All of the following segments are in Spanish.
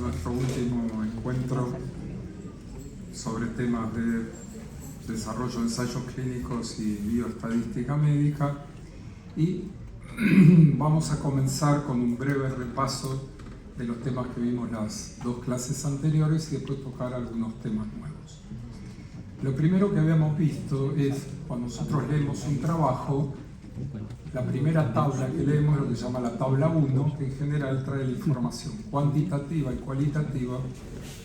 nuestro último encuentro sobre temas de desarrollo de ensayos clínicos y bioestadística médica, y vamos a comenzar con un breve repaso de los temas que vimos las dos clases anteriores y después tocar algunos temas nuevos. Lo primero que habíamos visto es, cuando nosotros leemos un trabajo, la primera tabla que leemos es lo que se llama la tabla 1, que en general trae la información cuantitativa y cualitativa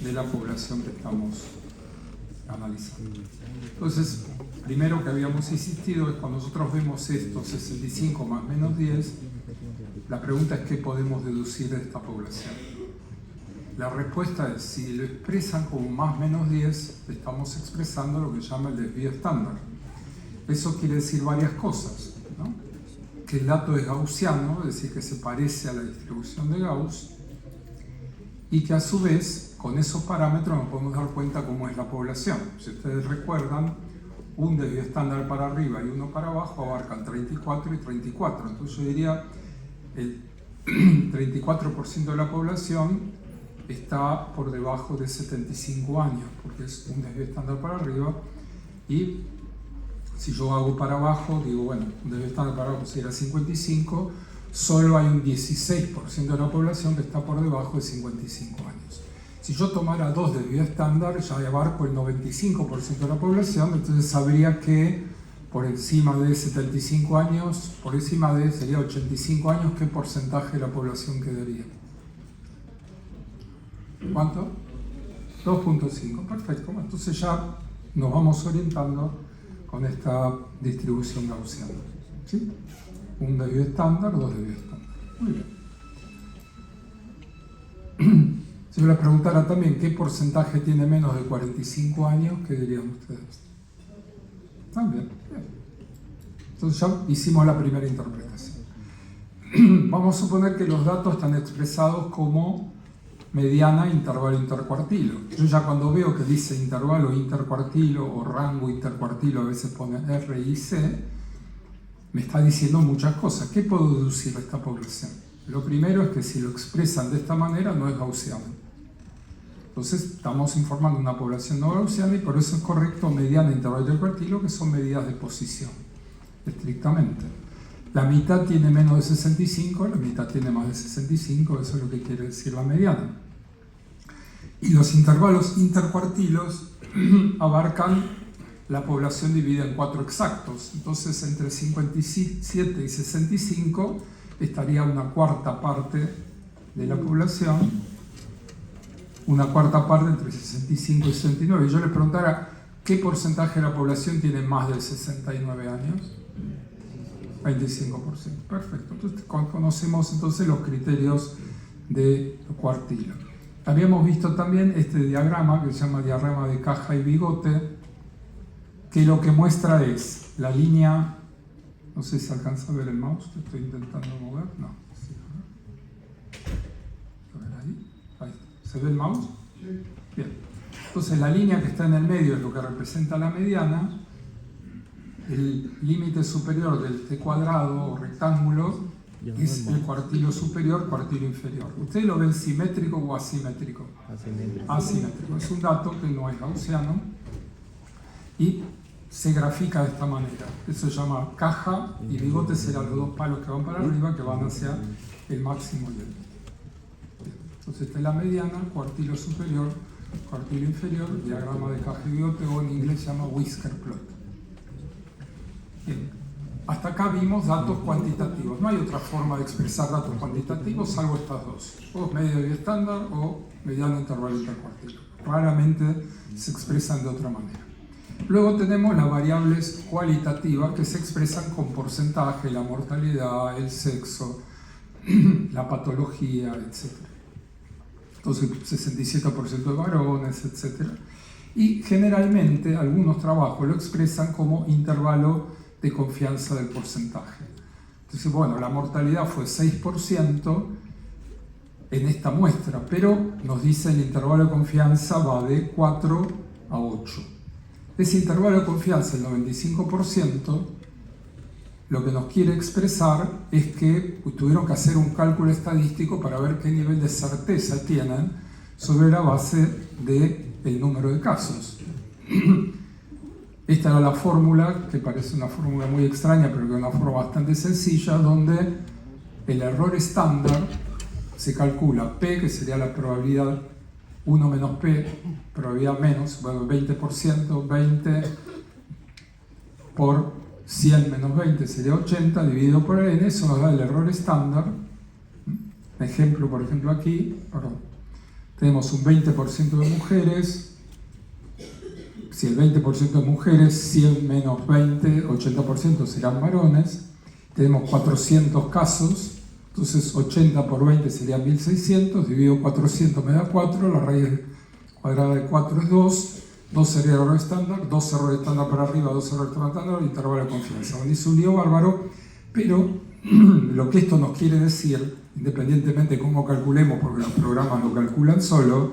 de la población que estamos analizando. Entonces, primero que habíamos insistido es, cuando nosotros vemos esto, 65 más menos 10, la pregunta es ¿qué podemos deducir de esta población? La respuesta es, si lo expresan como más menos 10, estamos expresando lo que se llama el desvío estándar. Eso quiere decir varias cosas, ¿no? Que el dato es gaussiano, es decir, que se parece a la distribución de Gauss, y que a su vez, con esos parámetros nos podemos dar cuenta cómo es la población. Si ustedes recuerdan, un desvío estándar para arriba y uno para abajo abarcan 34 y 34. Entonces yo diría, el 34% de la población está por debajo de 75 años, porque es un desvío estándar para arriba, y si yo hago para abajo, digo, bueno, un desvío estándar para abajo sería 55, solo hay un 16% de la población que está por debajo de 55 años. Si yo tomara dos desvíos estándar, ya abarco el 95% de la población, entonces sabría que por encima de 75 años, por encima de, sería 85 años, ¿qué porcentaje de la población quedaría? ¿Cuánto? 2.5, perfecto. Entonces ya nos vamos orientando con esta distribución gaussiana, ¿sí? Un desvío estándar, dos desvíos estándar. Muy bien. Si yo les preguntara también qué porcentaje tiene menos de 45 años, ¿qué dirían ustedes? También, bien. Entonces ya hicimos la primera interpretación. Vamos a suponer que los datos están expresados como mediana, intervalo, intercuartilo. Yo ya cuando veo que dice intervalo, intercuartilo o rango intercuartilo, a veces pone R y C, me está diciendo muchas cosas. ¿Qué puedo deducir de esta población? Lo primero es que si lo expresan de esta manera no es gaussiano. Entonces estamos informando de una población no gaussiana y por eso es correcto mediana, intervalo, intercuartilo, que son medidas de posición, estrictamente. La mitad tiene menos de 65, la mitad tiene más de 65, eso es lo que quiere decir la mediana. Y los intervalos intercuartilos abarcan la población dividida en 4 exactos. Entonces, entre 57 y 65 estaría una cuarta parte de la población, una cuarta parte entre 65 y 69. Y yo les preguntara, ¿qué porcentaje de la población tiene más de 69 años? 25%. Perfecto. Entonces, conocemos entonces los criterios de cuartilo. Habíamos visto también este diagrama que se llama diagrama de caja y bigote, que lo que muestra es la línea, no sé si alcanza a ver el mouse que estoy intentando mover, no. Sí, a ver ahí. ¿Se ve el mouse? Sí. Bien. Entonces la línea que está en el medio es lo que representa la mediana. El límite superior del T cuadrado o rectángulo es el cuartilo superior, cuartilo inferior. ¿Ustedes lo ven simétrico o asimétrico? Asimétrico. Asimétrico. Es un dato que no es gaussiano y se grafica de esta manera. Eso se llama caja y bigote, serán los dos palos que van para arriba, que van hacia el máximo y el mínimo. Entonces esta es la mediana, cuartilo superior, cuartilo inferior, diagrama de caja y bigote, o en inglés se llama whisker plot. Bien. Hasta acá vimos datos cuantitativos. No hay otra forma de expresar datos cuantitativos salvo estas dos. O medio y estándar o mediano, intervalo, intercuartilo. Raramente se expresan de otra manera. Luego tenemos las variables cualitativas que se expresan con porcentaje, la mortalidad, el sexo, la patología, etc. Entonces, 67% de varones, etc. Y generalmente algunos trabajos lo expresan como intervalo de confianza del porcentaje. Entonces, bueno, la mortalidad fue 6% en esta muestra, pero nos dice el intervalo de confianza va de 4 a 8. Ese intervalo de confianza, el 95%, lo que nos quiere expresar es que tuvieron que hacer un cálculo estadístico para ver qué nivel de certeza tienen sobre la base del número de casos. Esta era la fórmula, que parece una fórmula muy extraña, pero que es una forma bastante sencilla, donde el error estándar se calcula P, que sería la probabilidad 1 menos P, probabilidad menos, bueno, 20%, 20 por 100 menos 20 sería 80, dividido por N, eso nos da el error estándar. Ejemplo, por ejemplo, aquí, tenemos un 20% de mujeres. Si el 20% de mujeres, 100 menos 20, 80% serán varones. Tenemos 400 casos, entonces 80 por 20 serían 1600, dividido 400 me da 4, la raíz cuadrada de 4 es 2, 2 sería el error estándar, 2 errores estándar para arriba, 2 errores estándar, intervalo de confianza. Bueno, es un lío bárbaro, pero lo que esto nos quiere decir, independientemente de cómo calculemos, porque los programas lo calculan solo,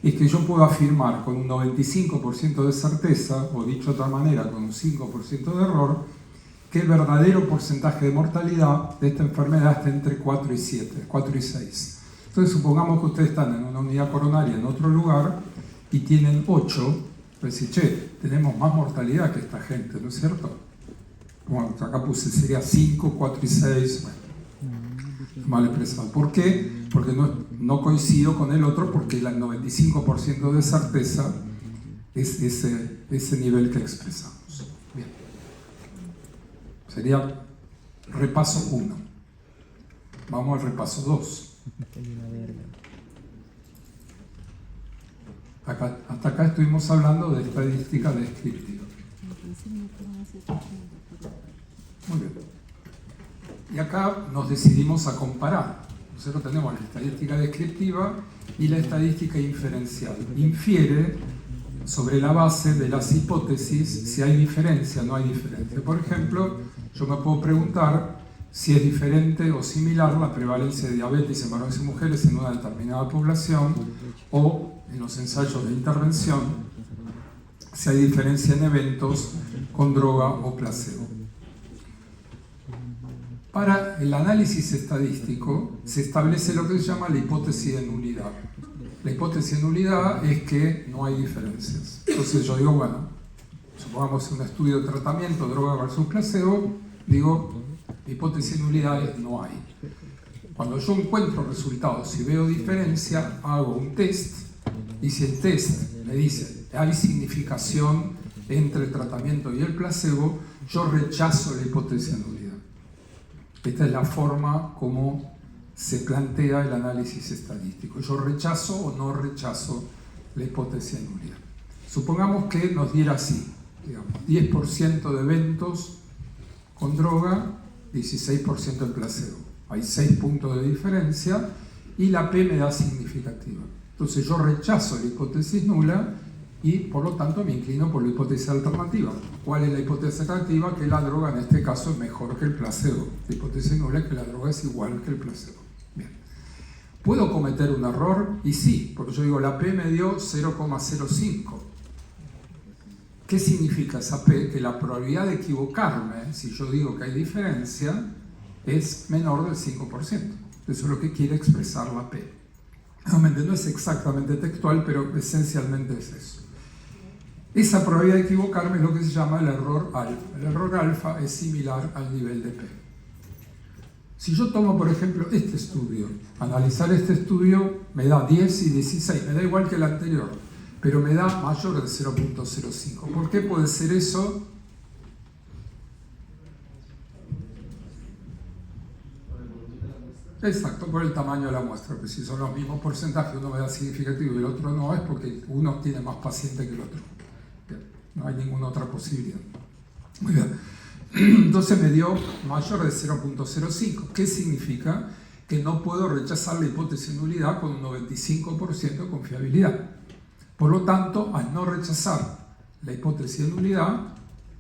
es que yo puedo afirmar con un 95% de certeza, o dicho de otra manera, con un 5% de error, que el verdadero porcentaje de mortalidad de esta enfermedad está entre 4 y 7, 4 y 6. Entonces, supongamos que ustedes están en una unidad coronaria en otro lugar y tienen 8, pues decir, che, tenemos más mortalidad que esta gente, ¿no es cierto? Bueno, acá puse, sería 5, 4 y 6, bueno, mal expresado. ¿Por qué? Porque no coincido con el otro, porque el 95% de certeza es ese nivel que expresamos. Bien. Sería repaso 1. Vamos al repaso 2. Hasta acá estuvimos hablando de estadística descriptiva. Muy bien. Y acá nos decidimos a comparar. Nosotros tenemos la estadística descriptiva y la estadística inferencial. Infiere sobre la base de las hipótesis si hay diferencia o no hay diferencia. Por ejemplo, yo me puedo preguntar si es diferente o similar la prevalencia de diabetes en varones y mujeres en una determinada población, o en los ensayos de intervención, si hay diferencia en eventos con droga o placebo. Para el análisis estadístico se establece lo que se llama la hipótesis de nulidad. La hipótesis de nulidad es que no hay diferencias. Entonces yo digo, bueno, supongamos un estudio de tratamiento, droga versus placebo, digo, la hipótesis de nulidad es no hay. Cuando yo encuentro resultados y veo diferencia, hago un test, y si el test me dice hay significación entre el tratamiento y el placebo, yo rechazo la hipótesis de nulidad. Esta es la forma como se plantea el análisis estadístico. Yo rechazo o no rechazo la hipótesis de nulidad. Supongamos que nos diera así, digamos, 10% de eventos con droga, 16% en placebo. Hay 6 puntos de diferencia y la P me da significativa. Entonces yo rechazo la hipótesis nula y por lo tanto me inclino por la hipótesis alternativa. ¿Cuál es la hipótesis alternativa? Que la droga en este caso es mejor que el placebo. La hipótesis nula es que la droga es igual que el placebo. Bien. ¿Puedo cometer un error? Y sí, porque yo digo la P me dio 0,05. ¿Qué significa esa P? Que la probabilidad de equivocarme, si yo digo que hay diferencia, es menor del 5%. Eso es lo que quiere expresar la P. Realmente no es exactamente textual, pero esencialmente es eso. Esa probabilidad de equivocarme es lo que se llama el error alfa. El error alfa es similar al nivel de P. Si yo tomo, por ejemplo, este estudio, analizar este estudio me da 10 y 16, me da igual que el anterior, pero me da mayor de 0.05. ¿Por qué puede ser eso? Exacto, por el tamaño de la muestra, pero si son los mismos porcentajes, uno me da significativo y el otro no, es porque uno tiene más paciente que el otro. Bien, no hay ninguna otra posibilidad. Muy bien, entonces me dio mayor de 0.05. ¿Qué significa? Que no puedo rechazar la hipótesis de nulidad con un 95% de confiabilidad. Por lo tanto, al no rechazar la hipótesis de nulidad,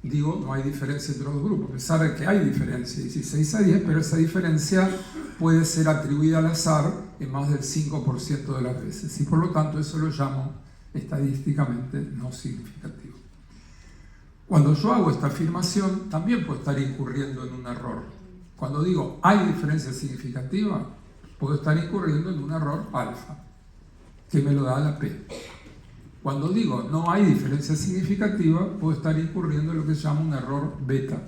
digo, no hay diferencia entre los dos grupos, a pesar de que hay diferencia, 16 a 10, pero esa diferencia puede ser atribuida al azar en más del 5% de las veces, y por lo tanto eso lo llamo estadísticamente no significativo. Cuando yo hago esta afirmación, también puedo estar incurriendo en un error. Cuando digo hay diferencia significativa, puedo estar incurriendo en un error alfa. que me lo da la P. Cuando digo no hay diferencia significativa, puedo estar incurriendo en lo que se llama un error beta.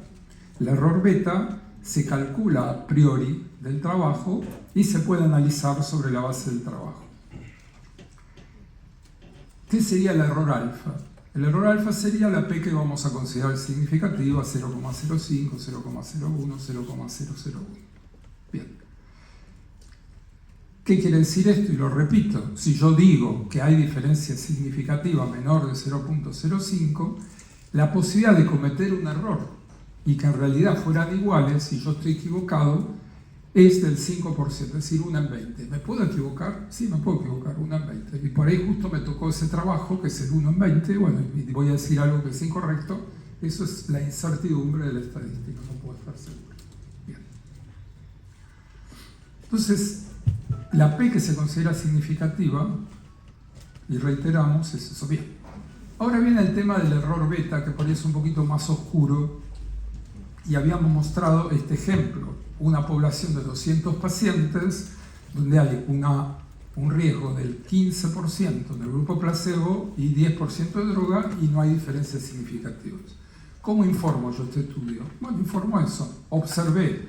El error beta se calcula a priori del trabajo y se puede analizar sobre la base del trabajo. ¿Qué sería el error alfa? El error alfa sería la P que vamos a considerar significativa, 0,05, 0,01, 0,001. Bien. ¿Qué quiere decir esto? Y lo repito, si yo digo que hay diferencia significativa menor de 0,05, la posibilidad de cometer un error y que en realidad fueran iguales, si yo estoy equivocado, es del 5%, es decir, 1 en 20. ¿Me puedo equivocar? Sí, me puedo equivocar, 1 en 20. Y por ahí justo me tocó ese trabajo, que es el 1 en 20, bueno, y voy a decir algo que es incorrecto. Eso es la incertidumbre de la estadística, no puedo estar seguro. Bien. Entonces, la P que se considera significativa, y reiteramos, es eso. Bien. Ahora viene el tema del error beta, que por ahí es un poquito más oscuro, y habíamos mostrado este ejemplo. Una población de 200 pacientes donde hay un riesgo del 15% en el grupo placebo y 10% de droga y no hay diferencias significativas. ¿Cómo informo yo este estudio? Bueno, informo eso. Observé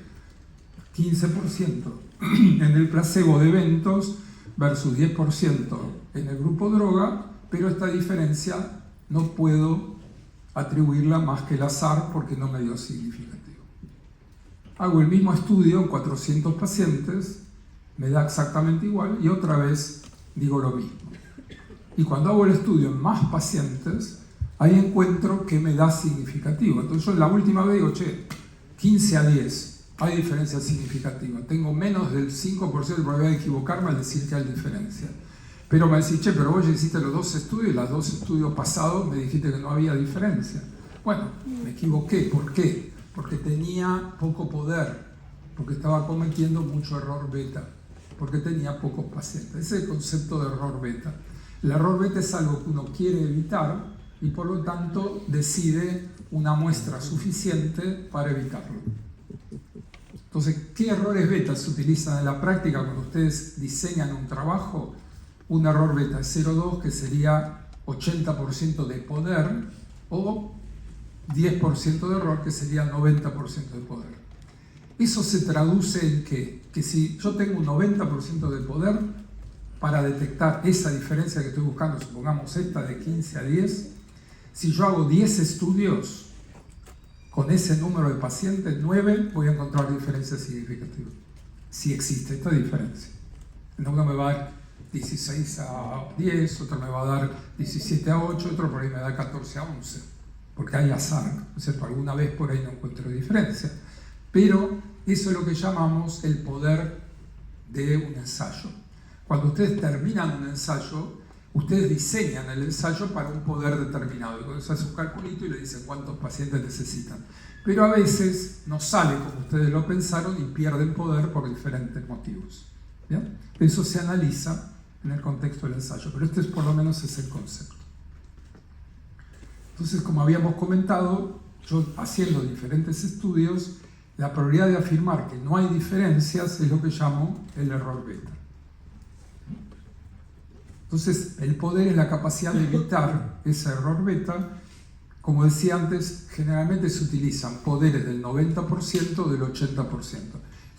15% en el placebo de eventos versus 10% en el grupo droga, pero esta diferencia no puedo atribuirla más que el azar porque no me dio significativo. Hago el mismo estudio en 400 pacientes, me da exactamente igual y otra vez digo lo mismo. Y cuando hago el estudio en más pacientes, ahí encuentro que me da significativo. Entonces yo en la última vez digo, 15 a 10, hay diferencia significativa. Tengo menos del 5% de probabilidad de equivocarme al decir que hay diferencia. Pero me decís, pero vos ya hiciste los 2 estudios y los 2 estudios pasados me dijiste que no había diferencia. Bueno, me equivoqué. ¿Por qué? Porque tenía poco poder, porque estaba cometiendo mucho error beta, porque tenía pocos pacientes. Ese es el concepto de error beta. El error beta es algo que uno quiere evitar y por lo tanto decide una muestra suficiente para evitarlo. Entonces, ¿qué errores beta se utilizan en la práctica cuando ustedes diseñan un trabajo? Un error beta es 0,2, que sería 80% de poder, o 10% de error, que sería 90% de poder. Eso se traduce en que si yo tengo un 90% de poder para detectar esa diferencia que estoy buscando, supongamos esta de 15 a 10, si yo hago 10 estudios con ese número de pacientes, 9 voy a encontrar diferencias significativas, si existe esta diferencia. Uno me va a dar 16 a 10, otro me va a dar 17 a 8, otro por ahí me da 14 a 11. Porque hay azar, ¿no es cierto? Alguna vez por ahí no encuentro diferencia. Pero eso es lo que llamamos el poder de un ensayo. Cuando ustedes terminan un ensayo, ustedes diseñan el ensayo para un poder determinado. Y cuando se hace un calculito y le dicen cuántos pacientes necesitan. Pero a veces no sale como ustedes lo pensaron y pierden poder por diferentes motivos. ¿Bien? Eso se analiza en el contexto del ensayo, pero este por lo menos es el concepto. Entonces, como habíamos comentado, yo haciendo diferentes estudios, la probabilidad de afirmar que no hay diferencias es lo que llamo el error beta. Entonces, el poder es la capacidad de evitar ese error beta. Como decía antes, generalmente se utilizan poderes del 90% o del 80%.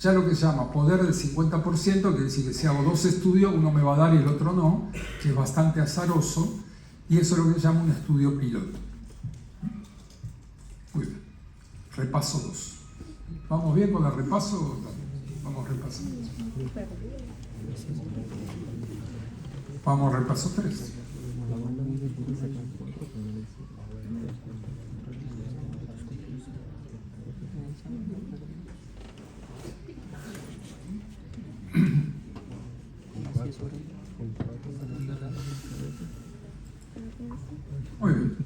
Ya lo que se llama poder del 50%, quiere decir que si hago 2 estudios, uno me va a dar y el otro no, que es bastante azaroso, y eso es lo que se llama un estudio piloto. Muy bien. Repaso 2. ¿Vamos bien con el repaso? Vamos repasando. Vamos al repaso 3. Muy bien.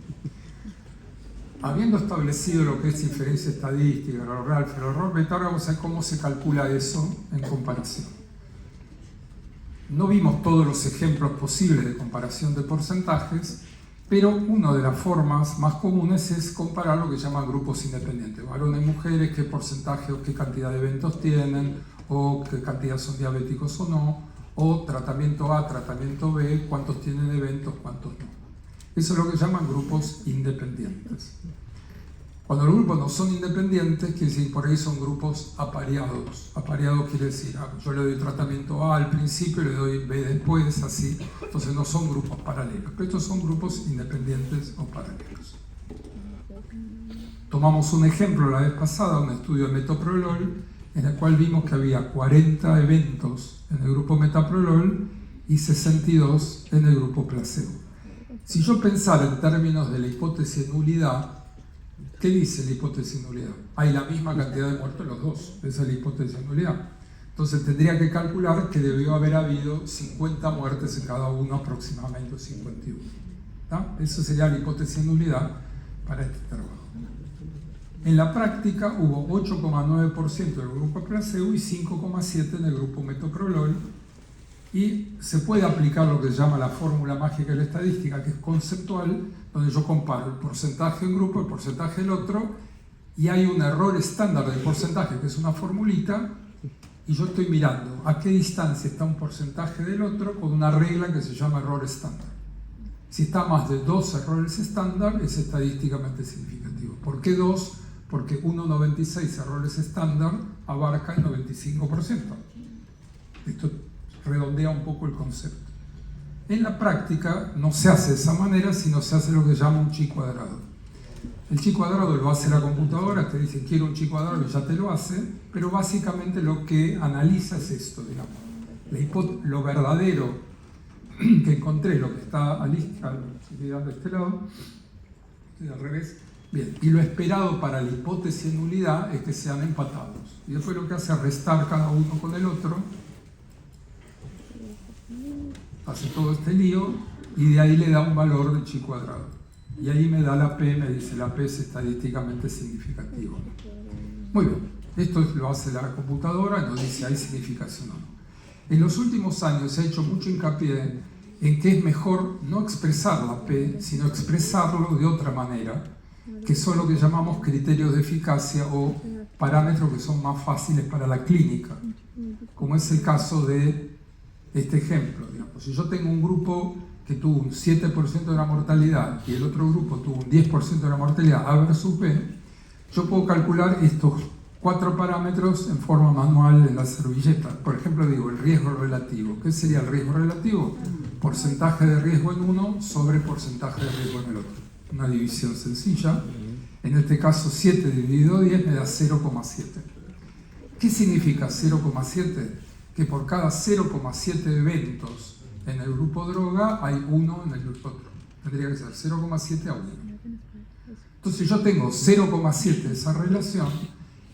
Habiendo establecido lo que es inferencia estadística, el error alfa, el error beta, ahora vamos a ver cómo se calcula eso en comparación. No vimos todos los ejemplos posibles de comparación de porcentajes, pero una de las formas más comunes es comparar lo que llaman grupos independientes. Varones y mujeres, qué porcentaje o qué cantidad de eventos tienen, o qué cantidad son diabéticos o no, o tratamiento A, tratamiento B, cuántos tienen eventos, cuántos no. Eso es lo que llaman grupos independientes. Cuando los grupos no son independientes, quiere decir por ahí son grupos apareados. Apareados quiere decir, yo le doy tratamiento A al principio y le doy B después, así. Entonces no son grupos paralelos, pero estos son grupos independientes o paralelos. Tomamos un ejemplo la vez pasada, un estudio de metoprolol, en el cual vimos que había 40 eventos en el grupo metoprolol y 62 en el grupo placebo. Si yo pensara en términos de la hipótesis de nulidad, ¿qué dice la hipótesis de nulidad? Hay la misma cantidad de muertos en los dos, esa es la hipótesis de nulidad. Entonces tendría que calcular que debió haber habido 50 muertes en cada uno, aproximadamente 51. ¿Tá? Esa sería la hipótesis de nulidad para este trabajo. En la práctica hubo 8,9% del grupo placebo y 5,7% en el grupo metoprolol, y se puede aplicar lo que se llama la fórmula mágica de la estadística, que es conceptual, donde yo comparo el porcentaje de un grupo, el porcentaje del otro, y hay un error estándar del porcentaje, que es una formulita, y yo estoy mirando a qué distancia está un porcentaje del otro con una regla que se llama error estándar. Si está a más de 2 errores estándar, es estadísticamente significativo. ¿Por qué 2? Porque 1,96 errores estándar abarca el 95%. Esto redondea un poco el concepto. En la práctica no se hace de esa manera, sino se hace lo que se llama un chi cuadrado. El chi cuadrado lo hace la computadora, te dice quiero un chi cuadrado y ya te lo hace, pero básicamente lo que analiza es esto, digamos. Lo verdadero que encontré, lo que está a de este lado, estoy al revés. Bien, y lo esperado para la hipótesis de nulidad es que sean empatados. Y después lo que hace es restar cada uno con el otro, hace todo este lío y de ahí le da un valor de chi cuadrado. Y ahí me da la P, me dice la P es estadísticamente significativo. Muy bien, esto lo hace la computadora, nos dice hay significación o no. En los últimos años se ha hecho mucho hincapié en que es mejor no expresar la P, sino expresarlo de otra manera, que son lo que llamamos criterios de eficacia o parámetros que son más fáciles para la clínica, como es el caso de este ejemplo. Digamos. Si yo tengo un grupo que tuvo un 7% de la mortalidad y el otro grupo tuvo un 10% de la mortalidad A versus B, yo puedo calcular estos 4 parámetros en forma manual en la servilleta. Por ejemplo, digo el riesgo relativo. ¿Qué sería el riesgo relativo? Porcentaje de riesgo en uno sobre porcentaje de riesgo en el otro. Una división sencilla. En este caso 7 dividido 10 me da 0,7. ¿Qué significa 0,7? Que por cada 0,7 eventos en el grupo droga hay 1 en el grupo otro. Tendría que ser 0,7 a 1. Entonces yo tengo 0,7 de esa relación,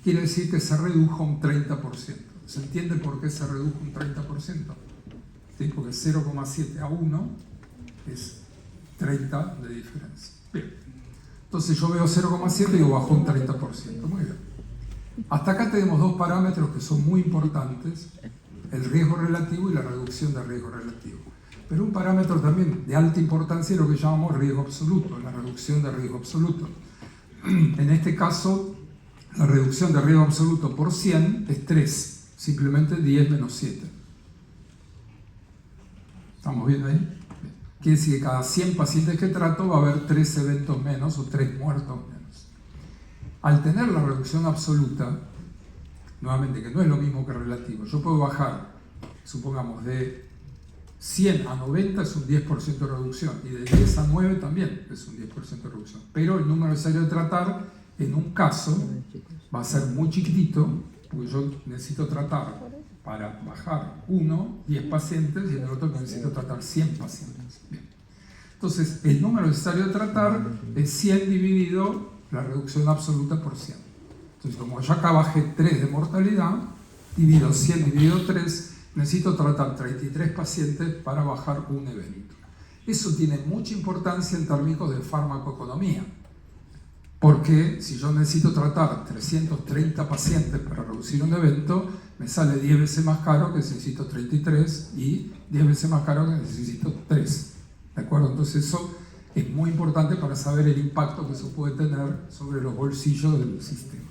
quiere decir que se redujo un 30%. ¿Se entiende por qué se redujo un 30%? ¿Sí? Porque 0,7 a 1 es 30 de diferencia. Bien. Entonces yo veo 0,7 y digo bajó un 30%. Muy bien. Hasta acá tenemos 2 parámetros que son muy importantes, el riesgo relativo y la reducción del riesgo relativo. Pero un parámetro también de alta importancia es lo que llamamos riesgo absoluto, la reducción del riesgo absoluto. En este caso, la reducción de riesgo absoluto por 100 es 3, simplemente 10 menos 7. ¿Estamos bien ahí? Bien. Quiere decir que cada 100 pacientes que trato va a haber 3 eventos menos o 3 muertos menos. Al tener la reducción absoluta, nuevamente que no es lo mismo que relativo, yo puedo bajar, supongamos, de 100 a 90 es un 10% de reducción y de 10 a 9 también es un 10% de reducción. Pero el número necesario de tratar en un caso va a ser muy chiquitito porque yo necesito tratar para bajar 10 pacientes y en el otro necesito tratar 100 pacientes. Bien. Entonces el número necesario de tratar es 100 dividido la reducción absoluta por 100. Entonces como yo acá bajé 3 de mortalidad, divido 100 dividido 3, necesito tratar 33 pacientes para bajar un evento. Eso tiene mucha importancia en términos de farmacoeconomía, porque si yo necesito tratar 330 pacientes para reducir un evento, me sale 10 veces más caro que si necesito 33 y 10 veces más caro que necesito 3. ¿De acuerdo? Entonces eso es muy importante para saber el impacto que eso puede tener sobre los bolsillos del sistema.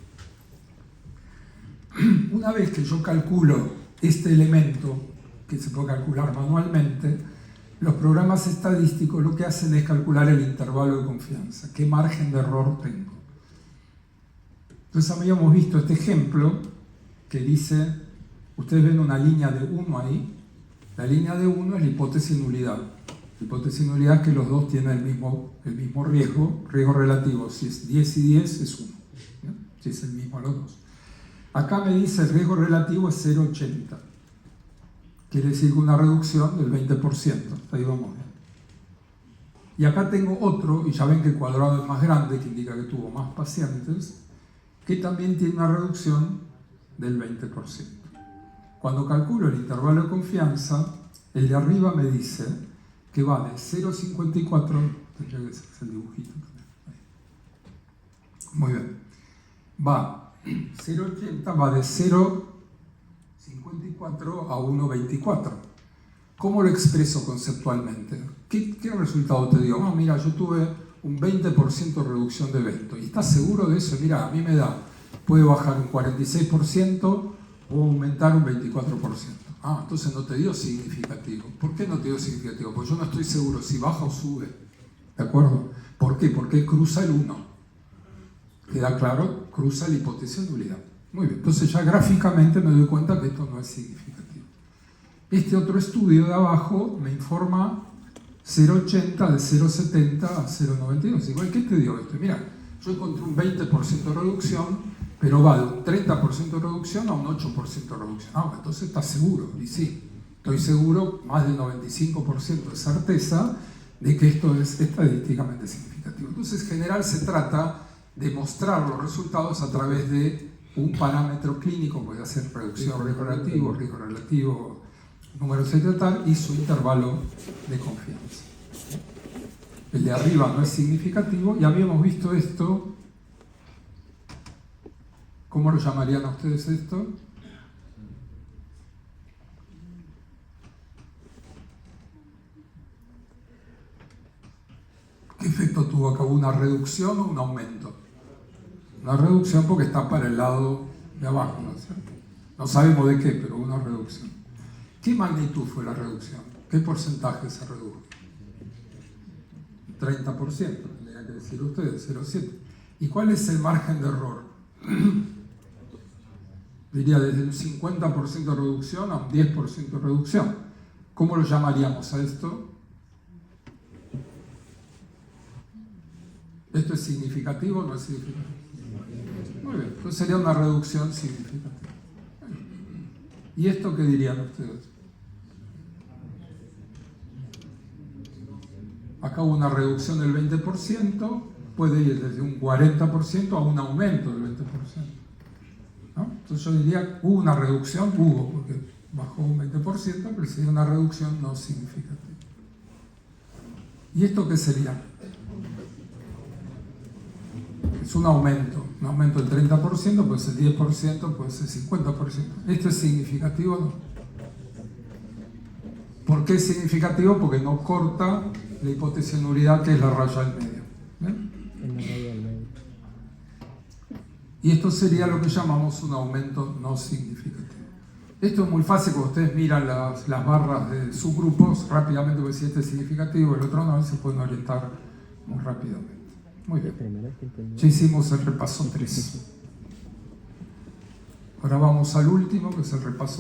Una vez que yo calculo este elemento, que se puede calcular manualmente, los programas estadísticos lo que hacen es calcular el intervalo de confianza, qué margen de error tengo. Entonces habíamos visto este ejemplo que dice, ustedes ven una línea de 1 ahí, la línea de 1 es la hipótesis de nulidad. La hipótesis de nulidad es que los dos tienen el mismo riesgo relativo, si es 10 y 10 es 1, ¿no? Si es el mismo a los dos. Acá me dice el riesgo relativo es 0,80. Quiere decir que una reducción del 20%. Ahí vamos bien. Y acá tengo otro, y ya ven que el cuadrado es más grande, que indica que tuvo más pacientes, que también tiene una reducción del 20%. Cuando calculo el intervalo de confianza, el de arriba me dice que va de 0,54, tendría que ser el dibujito también. Muy bien. Va 0,80, va de 0,54 a 1,24. ¿Cómo lo expreso conceptualmente? ¿Qué resultado te dio? Ah, mira, yo tuve un 20% de reducción de evento. ¿Y estás seguro de eso? Mira, a mí me da, puede bajar un 46% o aumentar un 24%. Ah, entonces no te dio significativo. ¿Por qué no te dio significativo? Porque yo no estoy seguro si baja o sube. ¿De acuerdo? ¿Por qué? Porque cruza el 1. ¿Queda claro? Cruza la hipótesis de nulidad. Muy bien, entonces ya gráficamente me doy cuenta que esto no es significativo. Este otro estudio de abajo me informa 0,80 de 0,70 a 0,92. Igual, ¿qué te dio esto? Mira, yo encontré un 20% de reducción, pero va de un 30% de reducción a un 8% de reducción. Ah, entonces estás seguro. Y sí, estoy seguro, más del 95% de certeza de que esto es estadísticamente significativo. Entonces, en general se trata de mostrar los resultados a través de un parámetro clínico, puede ser reducción riesgo relativo, número tal, y su intervalo de confianza. El de arriba no es significativo, y habíamos visto esto. ¿Cómo lo llamarían a ustedes esto? ¿Qué efecto tuvo acá? ¿Una reducción o un aumento? Una reducción porque está para el lado de abajo, ¿no es cierto? No sabemos de qué, pero una reducción. ¿Qué magnitud fue la reducción? ¿Qué porcentaje se redujo? 30%, tendrían que decir ustedes, 0,7. ¿Y cuál es el margen de error? Diría desde un 50% de reducción a un 10% de reducción. ¿Cómo lo llamaríamos a esto? ¿Esto es significativo o no es significativo? Muy bien, entonces sería una reducción significativa. ¿Y esto qué dirían ustedes? Acá hubo una reducción del 20%, puede ir desde un 40% a un aumento del 20%. ¿No? Entonces yo diría, hubo una reducción, porque bajó un 20%, pero sería una reducción no significativa. ¿Y esto qué sería? Es un aumento del 30%, puede ser 10%, puede ser 50%. ¿Esto es significativo o no? ¿Por qué es significativo? Porque no corta la hipótesis de nulidad, que es la raya al medio. ¿Ven? Y esto sería lo que llamamos un aumento no significativo. Esto es muy fácil, cuando ustedes miran las barras de subgrupos, rápidamente pueden decir este es significativo, el otro no, y se pueden orientar muy rápidamente. Muy bien. Ya hicimos el repaso 3. Ahora vamos al último, que es el repaso